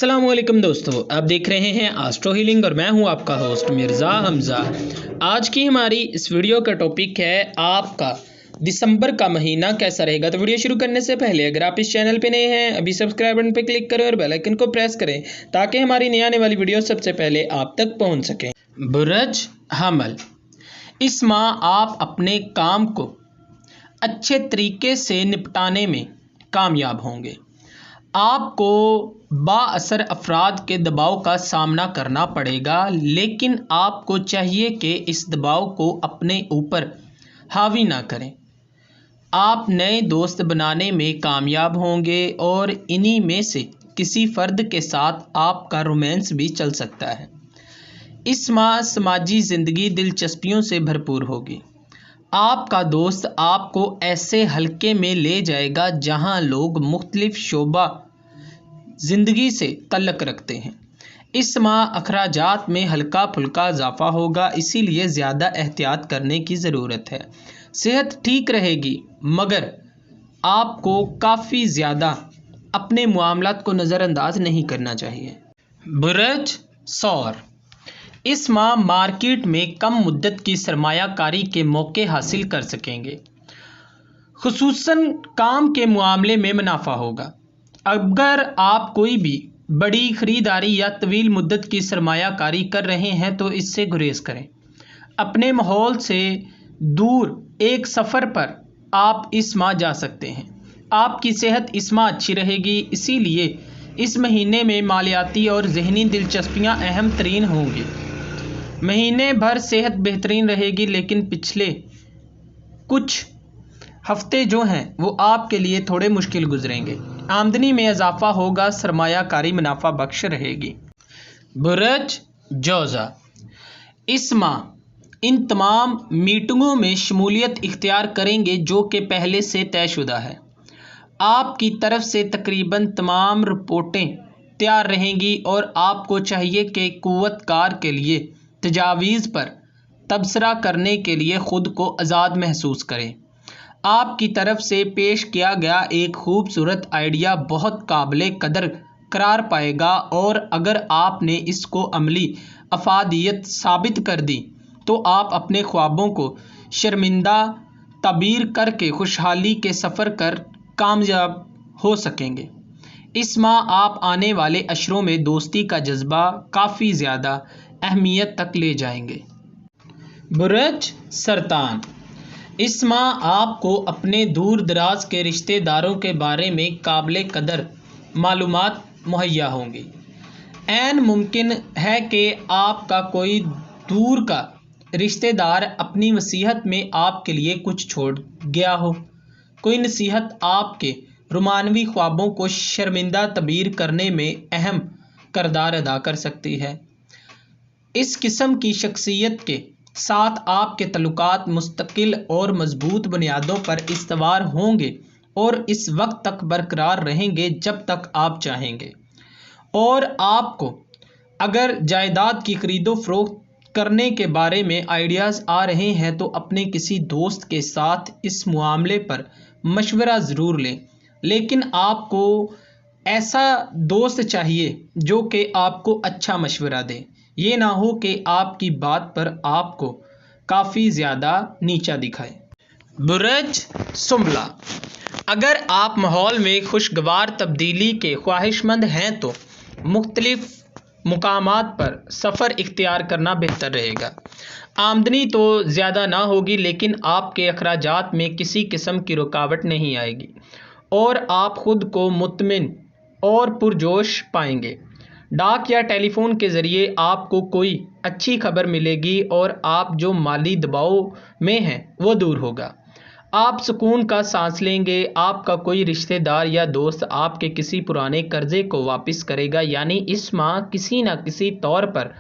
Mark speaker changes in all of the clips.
Speaker 1: अस्सलाम वालेकुम दोस्तों, आप देख रहे हैं एस्ट्रो हीलिंग और मैं हूं आपका होस्ट मिर्ज़ा हमज़ा। आज की हमारी इस वीडियो का टॉपिक है आपका दिसंबर का महीना कैसा रहेगा। तो वीडियो शुरू करने से पहले अगर आप इस चैनल पे नए हैं अभी सब्सक्राइब बटन पे क्लिक करें और बेल आइकन को प्रेस करें ताकि हमारी नई आने वाली वीडियो सबसे पहले आप तक पहुँच सकें। बुरज हमल, इस माह आप अपने काम को अच्छे तरीके से निपटाने में कामयाब होंगे। आपको बाअसर अफराद के दबाव का सामना करना पड़ेगा, लेकिन आपको चाहिए कि इस दबाव को अपने ऊपर हावी ना करें। आप नए दोस्त बनाने में कामयाब होंगे और इन्हीं में से किसी फ़र्द के साथ आपका रोमांस भी चल सकता है। इस माह समाजी ज़िंदगी दिलचस्पियों से भरपूर होगी। आपका दोस्त आपको ऐसे हलके में ले जाएगा जहां लोग मुख्तलिफ शोबा ज़िंदगी से तल्लक रखते हैं। इस माह अखराजात में हल्का फुल्का इजाफा होगा, इसीलिए ज़्यादा एहतियात करने की ज़रूरत है। सेहत ठीक रहेगी, मगर आपको काफ़ी ज़्यादा अपने मामलात को नज़रअंदाज नहीं करना चाहिए। बुरज सौर, इस माह मार्केट में कम मुद्दत की सरमायाकारी के मौके हासिल कर सकेंगे। खुसूसन काम के मामले में मुनाफा होगा। अगर आप कोई भी बड़ी ख़रीदारी या तवील मुद्दत की सरमायाकारी कर रहे हैं तो इससे गुरेज करें। अपने माहौल से दूर एक सफ़र पर आप इस माह जा सकते हैं। आपकी सेहत इस माह अच्छी रहेगी, इसीलिए इस महीने में मालियाती और ज़हनी दिलचस्पियां अहम तरीन होंगी। महीने भर सेहत बेहतरीन रहेगी, लेकिन पिछले कुछ हफ्ते जो हैं वो आपके लिए थोड़े मुश्किल गुजरेंगे। आमदनी में इजाफा होगा, सरमायाकारी मुनाफा बख्श रहेगी। बुरज जोज़ा, इस माह इन तमाम मीटिंगों में शमूलियत इख्तियार करेंगे जो कि पहले से तयशुदा है। आपकी तरफ से तकरीबन तमाम रिपोर्टें तैयार रहेंगी और आपको चाहिए कि कुव्वतकार के लिए तजावीज़ पर तबसरा करने के लिए ख़ुद को आज़ाद महसूस करें। आपकी तरफ से पेश किया गया एक खूबसूरत आइडिया बहुत काबिले कदर करार पाएगा और अगर आपने इसको अमली अफादियत साबित कर दी तो आप अपने ख्वाबों को शर्मिंदा तबीर करके खुशहाली के सफ़र कर कामयाब हो सकेंगे। इस माह आप आने वाले अशरों में दोस्ती का जज्बा काफ़ी ज़्यादा अहमियत तक ले जाएंगे। बुरज सरतान, इस माह आपको अपने दूर दराज के रिश्तेदारों के बारे में काबिले कदर मालूमात मुहैया होंगी। ऐन मुमकिन है कि आपका कोई दूर का रिश्तेदार अपनी वसीयत में आपके लिए कुछ छोड़ गया हो। कोई नसीहत आपके रोमानवी ख्वाबों को शर्मिंदा तबीर करने में अहम किरदार अदा कर सकती है। इस किस्म की शख्सियत के साथ आपके तल्लुकात मुस्तकिल और मजबूत बुनियादों पर इस्तवार होंगे और इस वक्त तक बरकरार रहेंगे जब तक आप चाहेंगे। और आपको अगर जायदाद की खरीदो फरोख्त करने के बारे में आइडियाज़ आ रहे हैं तो अपने किसी दोस्त के साथ इस मामले पर मशवरा ज़रूर लें, लेकिन आपको ऐसा दोस्त चाहिए जो कि आपको अच्छा मशवरा दे। ये ना हो कि आपकी बात पर आपको काफ़ी ज़्यादा नीचा दिखाए। बुरज सुम्बला, अगर आप माहौल में खुशगवार तब्दीली के ख्वाहिशमंद हैं तो मुख्तलिफ मुकामात पर सफ़र इख्तियार करना बेहतर रहेगा। आमदनी तो ज़्यादा ना होगी, लेकिन आपके अखराजात में किसी किस्म की रुकावट नहीं आएगी और आप ख़ुद को मुतमिन और पुरजोश पाएंगे। डाक या टेलीफोन के ज़रिए आपको कोई अच्छी खबर मिलेगी और आप जो माली दबाव में हैं वो दूर होगा। आप सुकून का सांस लेंगे। आपका कोई रिश्तेदार या दोस्त आपके किसी पुराने कर्ज़े को वापस करेगा, यानी इस माह किसी न किसी तौर पर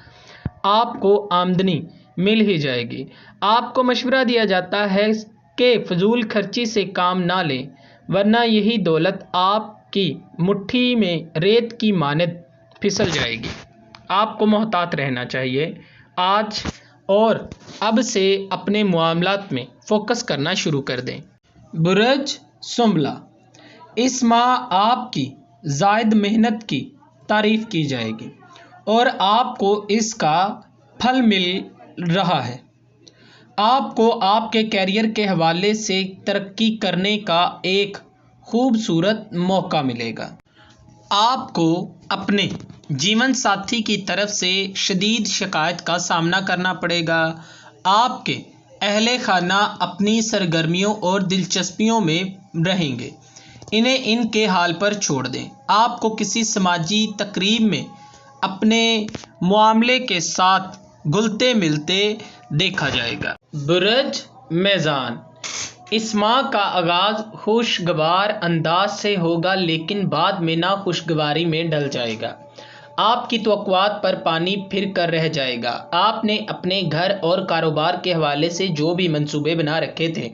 Speaker 1: आपको आमदनी मिल ही जाएगी। आपको मशवरा दिया जाता है कि फजूल खर्ची से काम ना लें, वरना यही दौलत आपकी मुट्ठी में रेत की मानद फिसल जाएगी। आपको मोहतात रहना चाहिए आज और अब से अपने मामलात में फ़ोकस करना शुरू कर दें। बुरज सुम्बला, इस माह आपकी ज़ायद मेहनत की तारीफ की जाएगी और आपको इसका फल मिल रहा है। आपको आपके कैरियर के हवाले से तरक्की करने का एक खूबसूरत मौका मिलेगा। आपको अपने जीवन साथी की तरफ से शदीद शिकायत का सामना करना पड़ेगा। आपके अहले खाना अपनी सरगर्मियों और दिलचस्पियों में रहेंगे, इन्हें इनके हाल पर छोड़ दें। आपको किसी समाजी तकरीब में अपने मामले के साथ घुलते मिलते देखा जाएगा। बुर्ज मेज़ान, इस माह का आगाज़ खुशगवार अंदाज से होगा, लेकिन बाद में नाखुशगवारी में ढल जाएगा। आपकी तवक्कुआत पर पानी फिर कर रह जाएगा। आपने अपने घर और कारोबार के हवाले से जो भी मंसूबे बना रखे थे,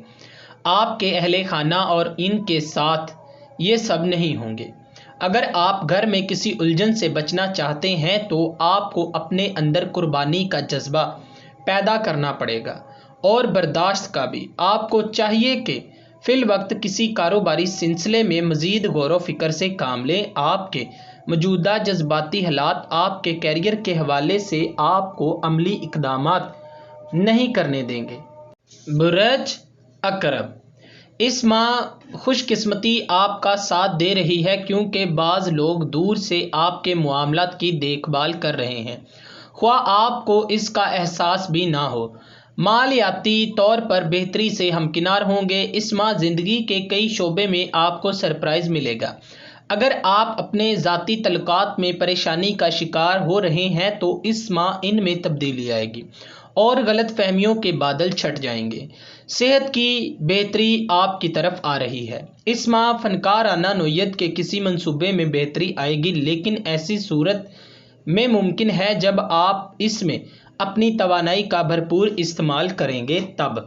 Speaker 1: आपके अहले खाना और इनके साथ ये सब नहीं होंगे। अगर आप घर में किसी उलझन से बचना चाहते हैं तो आपको अपने अंदर कुर्बानी का जज्बा पैदा करना पड़ेगा और बर्दाश्त का भी। आपको चाहिए कि फिल वक्त किसी कारोबारी सिलसिले में मज़ीद गौर व फिक्र से काम लें। आपके मौजूदा जज्बाती हालात आपके कैरियर के हवाले से आपको अमली इक़दामात नहीं करने देंगे। बुर्ज अकरब, इस माह खुशकिस्मती आपका साथ दे रही है, क्योंकि बाज़ लोग दूर से आपके मामलात की देखभाल कर रहे हैं, ख्वाह आपको इसका एहसास भी ना हो। मालियाती तौर पर बेहतरी से हमकिनार होंगे। इस माह ज़िंदगी के कई शोबे में आपको सरप्राइज़ मिलेगा। अगर आप अपने ज़ाती तल्लुकात में परेशानी का शिकार हो रहे हैं तो इस माह इनमें तब्दीली आएगी और गलत फहमियों के बादल छट जाएंगे। सेहत की बेहतरी आपकी तरफ आ रही है। इस माह फनकाराना नोयत के किसी मंसूबे में बेहतरी आएगी, लेकिन ऐसी सूरत में मुमकिन है जब आप इसमें अपनी तवानाई का भरपूर इस्तेमाल करेंगे तब।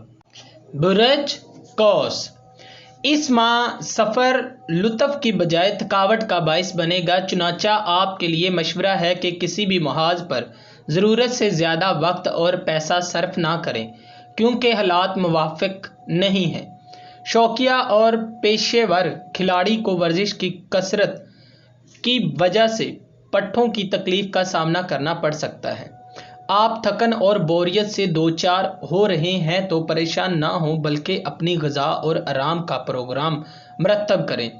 Speaker 1: बुर्ज कौस, इस माह सफ़र लुत्फ़ की बजाय थकावट का बाइस बनेगा। चुनाचा आपके लिए मशवरा है कि किसी भी महाज पर ज़रूरत से ज़्यादा वक्त और पैसा सर्फ ना करें, क्योंकि हालात मुवाफ़िक नहीं हैं। शौकिया और पेशेवर खिलाड़ी को वर्जिश की कसरत की वजह से पट्ठों की तकलीफ़ का सामना करना पड़ सकता है। आप थकन और बोरियत से दो चार हो रहे हैं तो परेशान ना हों, बल्कि अपनी ग़िज़ा और आराम का प्रोग्राम मरतब करें।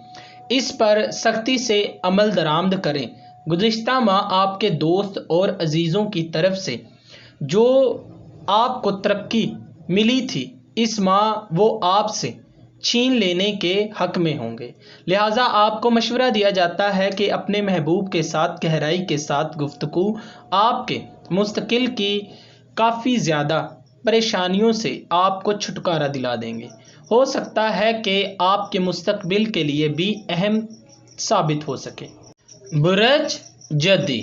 Speaker 1: इस पर सख्ती से अमल दरामद करें। गुज़िश्ता माह आपके दोस्त और अजीज़ों की तरफ से जो आपको तरक्की मिली थी, इस माह वो आपसे छीन लेने के हक़ में होंगे। लिहाजा आपको मशवरा दिया जाता है कि अपने महबूब के साथ गहराई के साथ गुफ्तगू आपके मुस्तकिल की काफ़ी ज़्यादा परेशानियों से आपको छुटकारा दिला देंगे। हो सकता है कि आपके मुस्तकबिल के लिए भी अहम साबित हो सके। बुर्ज जदी,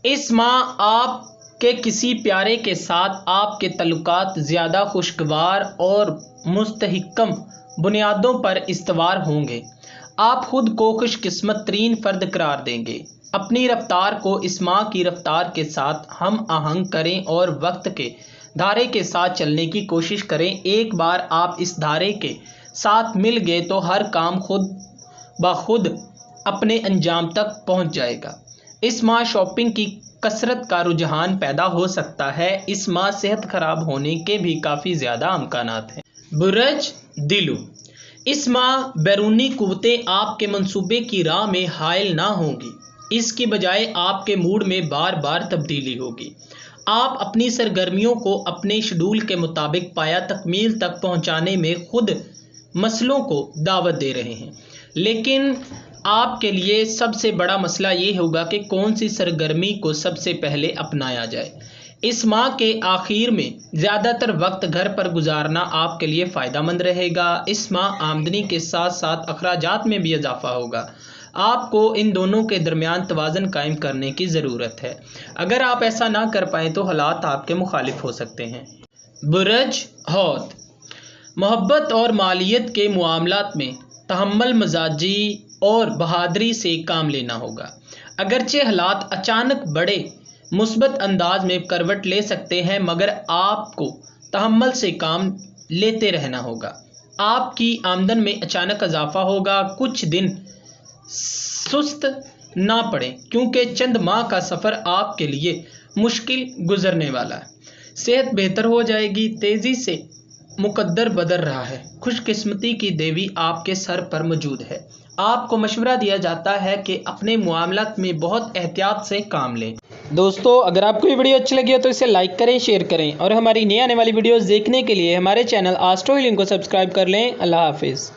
Speaker 1: इस माह आपके किसी प्यारे के साथ आपके तल्लुकात ज़्यादा खुशगवार और मुस्तहकम बुनियादों पर इस्तवार होंगे। आप खुद को खुशकिस्मत तरीन फ़र्द करार देंगे। अपनी रफ्तार को इस माह की रफ्तार के साथ हम आहंग करें और वक्त के धारे के साथ चलने की कोशिश करें। एक बार आप इस धारे के साथ मिल गए तो हर काम खुद ब खुद अपने अंजाम तक पहुंच जाएगा। इस माह शॉपिंग की कसरत का रुझान पैदा हो सकता है। इस माह सेहत खराब होने के भी काफ़ी ज़्यादा अमकानात हैं। बुर्ज दिलु, इस माह बैरूनी कुव्वतें आपके मंसूबे की राह में हायल ना होंगी। इसकी बजाय आपके मूड में बार बार तब्दीली होगी। आप अपनी सरगर्मियों को अपने शेड्यूल के मुताबिक पाया तकमील तक पहुंचाने में खुद मसलों को दावत दे रहे हैं, लेकिन आपके लिए सबसे बड़ा मसला ये होगा कि कौन सी सरगर्मी को सबसे पहले अपनाया जाए। इस माह के आखिर में ज़्यादातर वक्त घर पर गुजारना आपके लिए फ़ायदेमंद रहेगा। इस माह आमदनी के साथ साथ अखराजात में भी इजाफा होगा। आपको इन दोनों के दरमियान तवाज़ुन कायम करने की ज़रूरत है। अगर आप ऐसा ना कर पाएँ तो हालात आपके मुखालिफ हो सकते हैं। बुर्ज हौत, मोहब्बत और मालियत के मामलात में तहम्मुल मजाजी और बहादुरी से काम लेना होगा। अगरचे हालात अचानक बड़े मुस्बत अंदाज में करवट ले सकते हैं, मगर आपको तहम्मुल से काम लेते रहना होगा। आपकी आमदन में अचानक इजाफा होगा। कुछ दिन सुस्त ना पड़े, क्योंकि चंद माह का सफ़र आपके लिए मुश्किल गुजरने वाला है। सेहत बेहतर हो जाएगी, तेज़ी से मुकद्दर बदल रहा है। खुशकिस्मती की देवी आपके सर पर मौजूद है। आपको मशवरा दिया जाता है कि अपने मामलात में बहुत एहतियात से काम लें। दोस्तों, अगर आपको ये वीडियो अच्छी लगी हो तो इसे लाइक करें, शेयर करें और हमारी नई आने वाली वीडियोस देखने के लिए हमारे चैनल एस्ट्रो हीलिंग को सब्सक्राइब कर लें। अल्लाह हाफिज़।